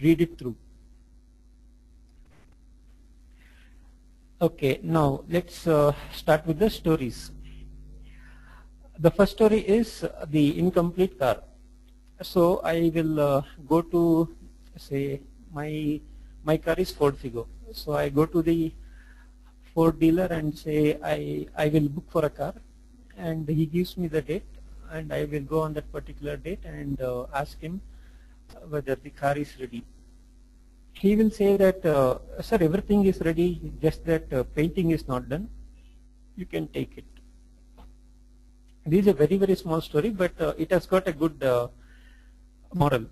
read it through. Okay, now let's start with the stories. The first story is the incomplete car. So I will go to, say, my car is Ford Figo. So I go to the Ford dealer and say I will book for a car, and he gives me the date, and I will go on that particular date and ask him whether the car is ready. He will say that, sir, everything is ready, just that painting is not done. You can take it. This is a very, very small story, but it has got a good moral.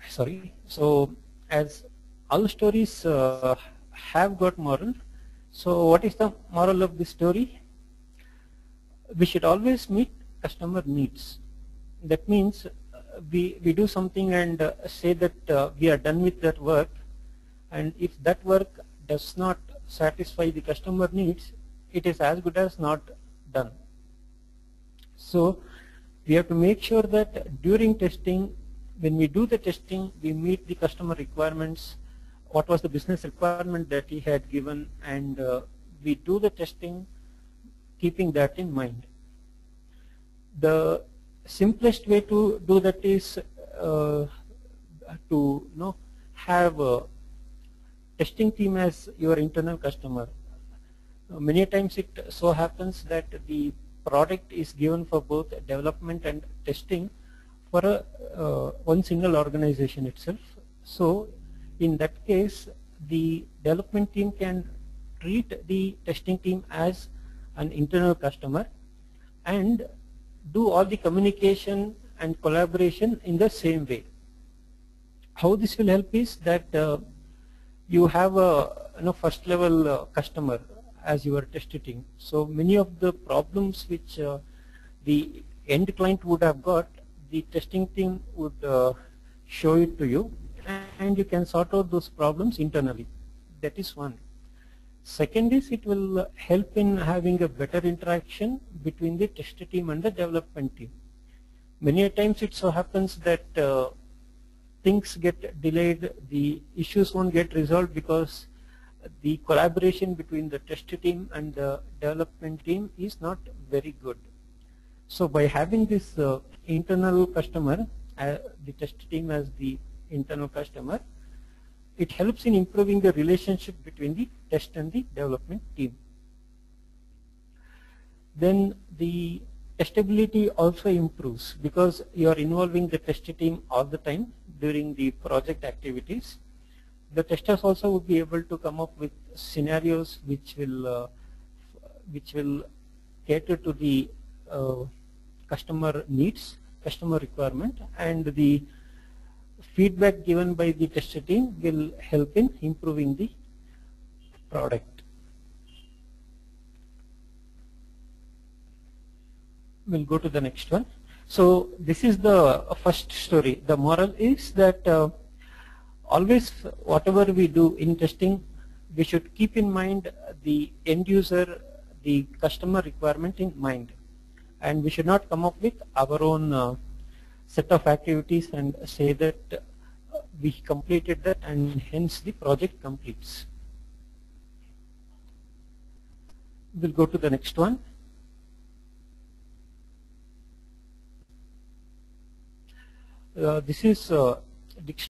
Sorry. So, as all stories have got moral, so what is the moral of this story? We should always meet customer needs. That means we do something and say that we are done with that work, and if that work does not satisfy the customer needs, it is as good as not done. So we have to make sure that during testing, when we do the testing, we meet the customer requirements, what was the business requirement that he had given, and we do the testing keeping that in mind. The simplest way to do that is to have a testing team as your internal customer. Many times it so happens that the product is given for both development and testing for one single organization itself. So in that case, the development team can treat the testing team as an internal customer and do all the communication and collaboration in the same way. How this will help is that you have a first level customer as your test team. So many of the problems which the end client would have got, the testing team would show it to you, and you can sort out those problems internally. That is one. Second is, it will help in having a better interaction between the test team and the development team. Many times it so happens that things get delayed, the issues won't get resolved because the collaboration between the test team and the development team is not very good. So by having this internal customer, the test team as the internal customer, it helps in improving the relationship between the test and the development team. Then the testability also improves because you are involving the test team all the time during the project activities. The testers also would be able to come up with scenarios which will cater to the customer needs, customer requirement, and the feedback given by the tester team will help in improving the product. We'll go to the next one. So this is the first story. The moral is that always whatever we do in testing, we should keep in mind the end user, the customer requirement in mind, and we should not come up with our own set of activities and say that we completed that and hence the project completes. We'll go to the next one. This is